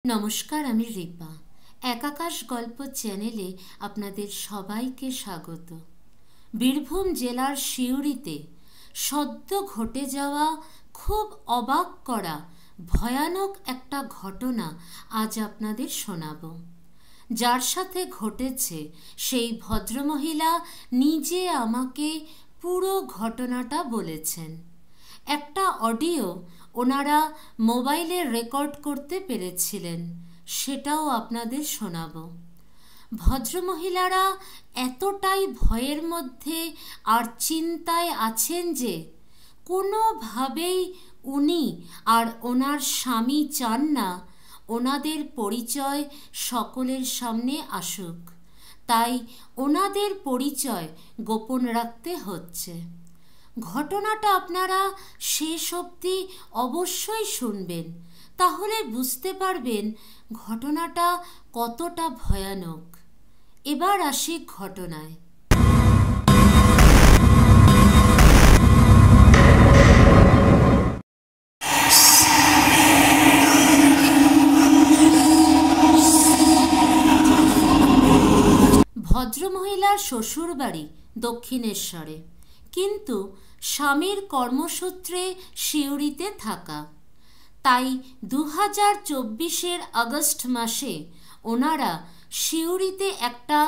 নমস্কার, আমি রিপা। একাকাশ গল্প চ্যানেলে আপনাদের সবাইকে স্বাগত। বীরভূম জেলার সিউড়িতে সদ্য ঘটে যাওয়া খুব অবাক করা ভয়ানক একটা ঘটনা আজ আপনাদের শোনাব। যার সাথে ঘটেছে সেই ভদ্রমহিলা নিজে আমাকে পুরো ঘটনাটা বলেছেন। একটা অডিও ওনারা মোবাইলে রেকর্ড করতে পেরেছিলেন, সেটাও আপনাদের শোনাব। ভদ্রমহিলারা এতটাই ভয়ের মধ্যে আর চিন্তায় আছেন যে কোনোভাবেই উনি আর ওনার স্বামী চান না ওনাদের পরিচয় সকলের সামনে আসুক, তাই ওনাদের পরিচয় গোপন রাখতে হচ্ছে। ঘটনাটা আপনারা শেষ অবধি অবশ্যই শুনবেন, তাহলে বুঝতে পারবেন ঘটনাটা কতটা ভয়ানক। এবার আসি ঘটনায়। ভদ্রমহিলার শ্বশুরবাড়ি দক্ষিণেশ্বরে, কিন্তু স্বামীর কর্মসূত্রে সিউড়িতে থাকা। তাই 2024 আগস্ট মাসে ওনারা সিউড়িতে একটা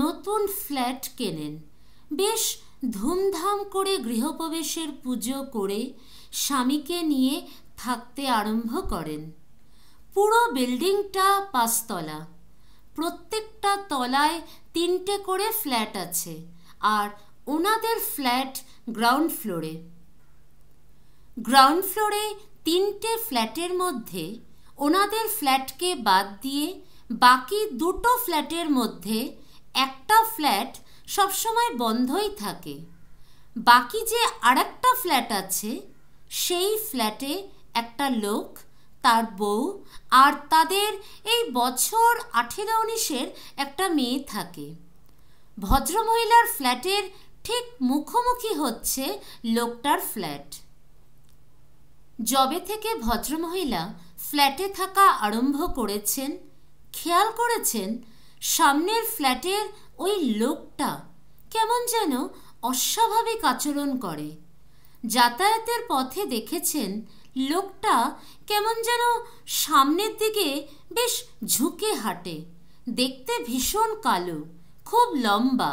নতুন ফ্ল্যাট কেনেন। বেশ ধুমধাম করে গৃহপ্রবেশের পুজো করে স্বামীকে নিয়ে থাকতে আরম্ভ করেন। পুরো বিল্ডিংটা 5 তলা, প্রত্যেকটা তলায় 3টে করে ফ্ল্যাট আছে, আর ওনাদের ফ্ল্যাট গ্রাউন্ড ফ্লোরে। গ্রাউন্ড ফ্লোরে 3টে ফ্ল্যাটের মধ্যে ওনাদের ফ্ল্যাটকে বাদ দিয়ে বাকি 2টো ফ্ল্যাটের মধ্যে একটা ফ্ল্যাট সবসময় বন্ধই থাকে। বাকি যে আরেকটা ফ্ল্যাট আছে সেই ফ্ল্যাটে একটা লোক, তার বউ আর তাদের এই বছর 18-19-এর একটা মেয়ে থাকে। ভদ্রমহিলার ফ্ল্যাটের ঠিক মুখোমুখি হচ্ছে লোকটার ফ্ল্যাট। যবে থেকে ভদ্রমহিলা ফ্ল্যাটে থাকা আরম্ভ করেছেন, খেয়াল করেছেন সামনের ফ্ল্যাটের ওই লোকটা কেমন যেন অস্বাভাবিক আচরণ করে। যাতায়াতের পথে দেখেছেন লোকটা কেমন যেন সামনের দিকে বেশ ঝুঁকে হাঁটে, দেখতে ভীষণ কালো, খুব লম্বা।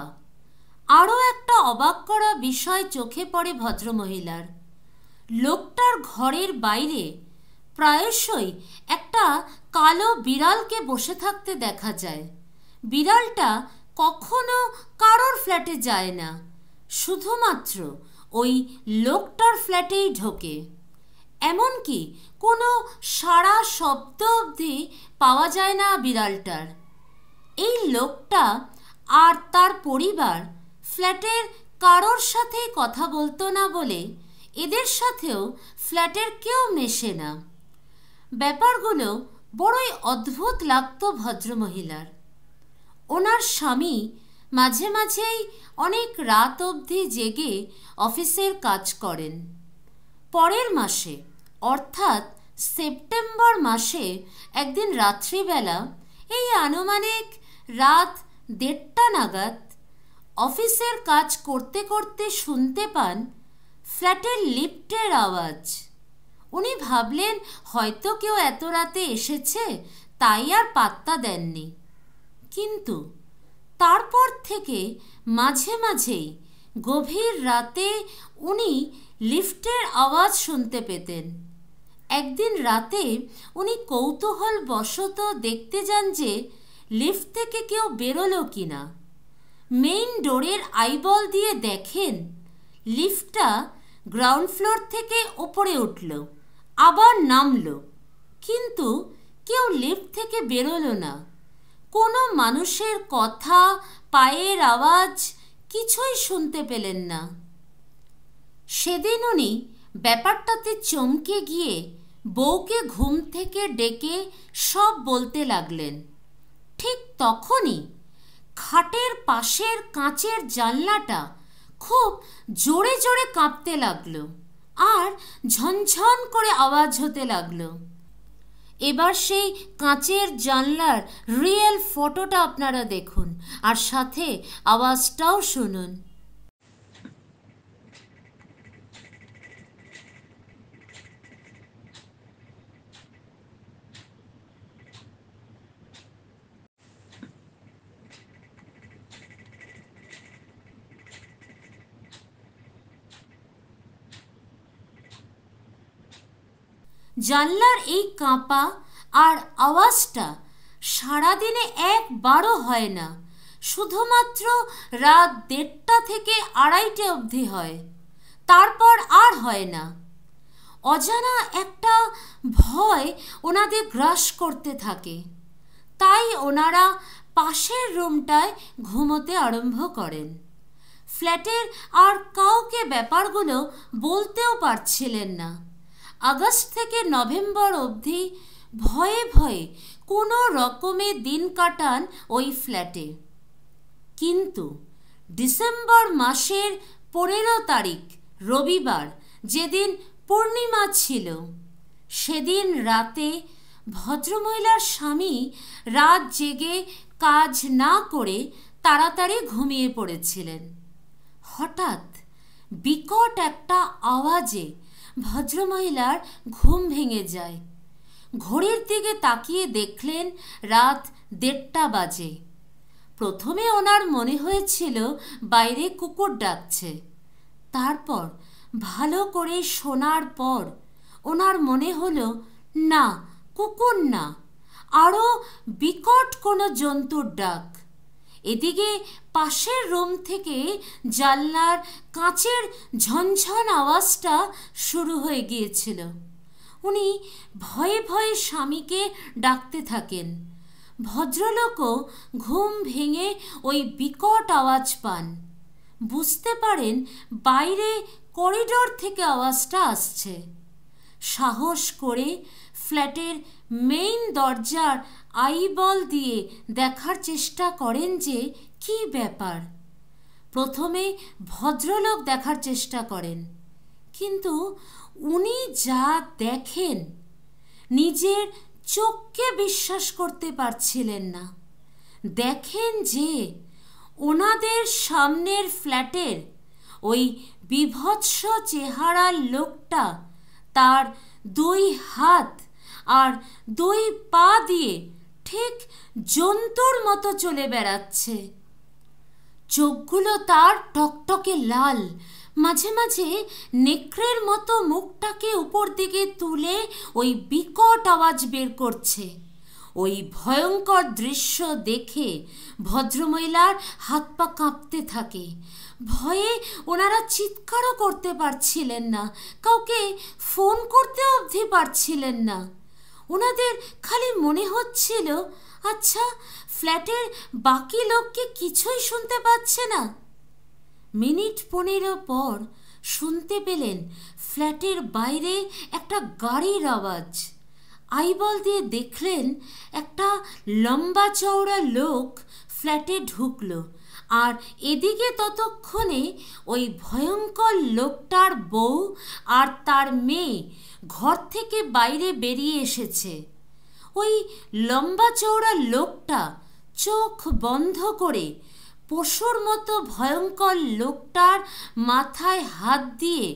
আরও একটা অবাক করা বিষয় চোখে পড়ে ভদ্রমহিলার। লোকটার ঘরের বাইরে প্রায়শই একটা কালো বিড়ালকে বসে থাকতে দেখা যায়। বিড়ালটা কখনো কারোর ফ্ল্যাটে যায় না, শুধুমাত্র ওই লোকটার ফ্ল্যাটেই ঢোকে। এমনকি কোনো সাড়া শব্দ অবধি পাওয়া যায় না বিড়ালটার। এই লোকটা আর তার পরিবার ফ্ল্যাটের কারোর সাথে কথা বলতো না বলে এদের সাথেও ফ্ল্যাটের কেউ মেশে না। ব্যাপারগুলো বড়ই অদ্ভুত লাগতো ভদ্রমহিলার। ওনার স্বামী মাঝে মাঝেই অনেক রাত অবধি জেগে অফিসের কাজ করেন। পরের মাসে অর্থাৎ সেপ্টেম্বর মাসে একদিন রাত্রিবেলা, এই আনুমানিক রাত 1:30 নাগাদ অফিসের কাজ করতে করতে শুনতে পান ফ্ল্যাটের লিফটের আওয়াজ। উনি ভাবলেন হয়তো কেউ এত রাতে এসেছে, তাই আর পাত্তা দেননি। কিন্তু তারপর থেকে মাঝে মাঝেই গভীর রাতে উনি লিফটের আওয়াজ শুনতে পেতেন। একদিন রাতে উনি কৌতূহলবশত দেখতে যান যে লিফট থেকে কেউ বেরোলো কিনা। মেইন ডোরের আইবল দিয়ে দেখেন লিফটটা গ্রাউন্ড ফ্লোর থেকে ওপরে উঠল, আবার নামলো, কিন্তু কেউ লিফট থেকে বেরোলো না। কোনো মানুষের কথা, পায়ের আওয়াজ কিছুই শুনতে পেলেন না। সেদিন উনি ব্যাপারটাতে চমকে গিয়ে বউকে ঘুম থেকে ডেকে সব বলতে লাগলেন। ঠিক তখনই খাটের পাশের কাঁচের জানলাটা খুব জোরে জোরে কাঁপতে লাগলো আর ঝনঝন করে আওয়াজ হতে লাগলো। এবার সেই কাঁচের জানলার রিয়েল ফটোটা আপনারা দেখুন আর সাথে আওয়াজটাও শুনুন। জানলার এই কাঁপা আর আওয়াজটা সারাদিনে একবারও হয় না, শুধুমাত্র রাত 1:30 থেকে 2:30 অবধি হয়, তারপর আর হয় না। অজানা একটা ভয় ওনাদের গ্রাস করতে থাকে, তাই ওনারা পাশের রুমটায় ঘুমোতে আরম্ভ করেন। ফ্ল্যাটের আর কাউকে ব্যাপারগুলো বলতেও পারছিলেন না। আগস্ট থেকে নভেম্বর অবধি ভয়ে ভয়ে কোনো রকমে দিন কাটান ওই ফ্ল্যাটে। কিন্তু ডিসেম্বর মাসের 15 তারিখ রবিবার, যেদিন পূর্ণিমা ছিল, সেদিন রাতে ভদ্রমহিলার স্বামী রাত জেগে কাজ না করে তাড়াতাড়ি ঘুমিয়ে পড়েছিলেন। হঠাৎ বিকট একটা আওয়াজে ভদ্রমহিলার ঘুম ভেঙে যায়। ঘড়ির দিকে তাকিয়ে দেখলেন রাত 1:30 বাজে। প্রথমে ওনার মনে হয়েছিল বাইরে কুকুর ডাকছে, তারপর ভালো করে শোনার পর ওনার মনে হলো না, কুকুর না, আরও বিকট কোনো জন্তুর ডাক। এদিকে পাশের রুম থেকে জানলার কাঁচের ঝনঝন আওয়াজটা শুরু হয়ে গিয়েছিল। উনি ভয়ে ভয়ে স্বামীকে ডাকতে থাকেন। ভদ্রলোকও ঘুম ভেঙে ওই বিকট আওয়াজ পান। বুঝতে পারেন বাইরে করিডোর থেকে আওয়াজটা আসছে। সাহস করে ফ্ল্যাটের মেইন দরজার আইবল দিয়ে দেখার চেষ্টা করেন যে কি ব্যাপার। প্রথমে ভদ্রলোক দেখার চেষ্টা করেন, কিন্তু উনি যা দেখেন নিজের চোখকে বিশ্বাস করতে পারছিলেন না। দেখেন যে ওনাদের সামনের ফ্ল্যাটের ওই বিভৎস চেহারার লোকটা তার 2 হাত আর 2 পা দিয়ে ঠিক জন্তুর মতো চলে বেড়াচ্ছে। চোখগুলো তার টকটকে লাল, মাঝে মাঝে নেকড়ের মতো মুখটাকে উপর দিকে তুলে ওই বিকট আওয়াজ বের করছে। ওই ভয়ঙ্কর দৃশ্য দেখে ভদ্রমহিলার হাত পা কাঁপতে থাকে। ভয়ে ওনারা চিৎকারও করতে পারছিলেন না, কাউকে ফোন করতে অবধি পারছিলেন না। ওনাদের খালি মনে হচ্ছিল, আচ্ছা ফ্ল্যাটের বাকি লোককে কিছুই শুনতে পাচ্ছে না। মিনিট 15 পর শুনতে পেলেন ফ্ল্যাটের বাইরে একটা গাড়ির আওয়াজ। আইবল দিয়ে দেখলেন একটা লম্বা চওড়া লোক ফ্ল্যাটে ঢুকলো, আর এদিকে ততক্ষণে ওই ভয়ঙ্কর লোকটার বউ আর তার মেয়ে ঘর থেকে বাইরে বেরিয়ে এসেছে। ওই লম্বা চওড়া লোকটা চোখ বন্ধ করে পশুর মতো ভয়ঙ্কর লোকটার মাথায় হাত দিয়ে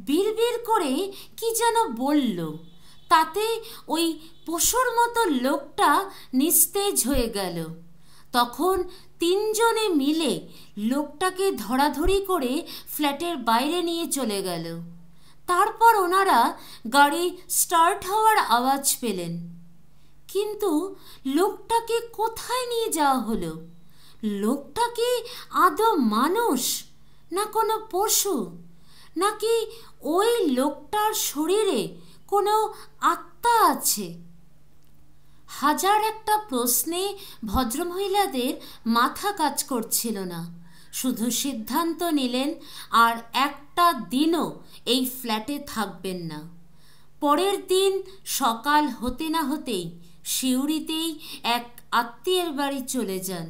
বিড়বিড় করে কি যেন বলল। তাতে ওই পশুর মতো লোকটা নিস্তেজ হয়ে গেল। তখন 3 জনে মিলে লোকটাকে ধরাধরি করে ফ্ল্যাটের বাইরে নিয়ে চলে গেল। তারপর ওনারা গাড়ি স্টার্ট হওয়ার আওয়াজ পেলেন, কিন্তু লোকটাকে কোথায় নিয়ে যাওয়া হলো? লোকটা কি আদৌ মানুষ না কোনো পশু, নাকি ওই লোকটার শরীরে কোনো আত্মা আছে? হাজার একটা প্রশ্নে ভদ্রমহিলাদের মাথা কাজ করছিল না। শুধু সিদ্ধান্ত নিলেন আর একটা দিনও এই ফ্ল্যাটে থাকবেন না। পরের দিন সকাল হতে না হতেই সিউড়িতেই এক আত্মীয়ের বাড়ি চলে যান।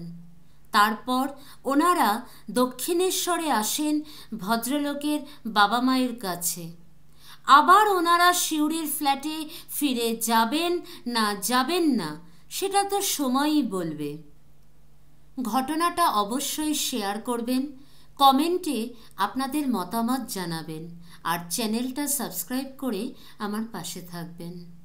তারপর ওনারা দক্ষিণেশ্বরে আসেন ভদ্রলোকের বাবা মায়ের কাছে। আবার ওনারা শিউরির ফ্ল্যাটে ফিরে যাবেন না সেটা তো সময়ই বলবে। ঘটনাটা অবশ্যই শেয়ার করবেন, কমেন্টে আপনাদের মতামত জানাবেন আর চ্যানেলটা সাবস্ক্রাইব করে আমার পাশে থাকবেন।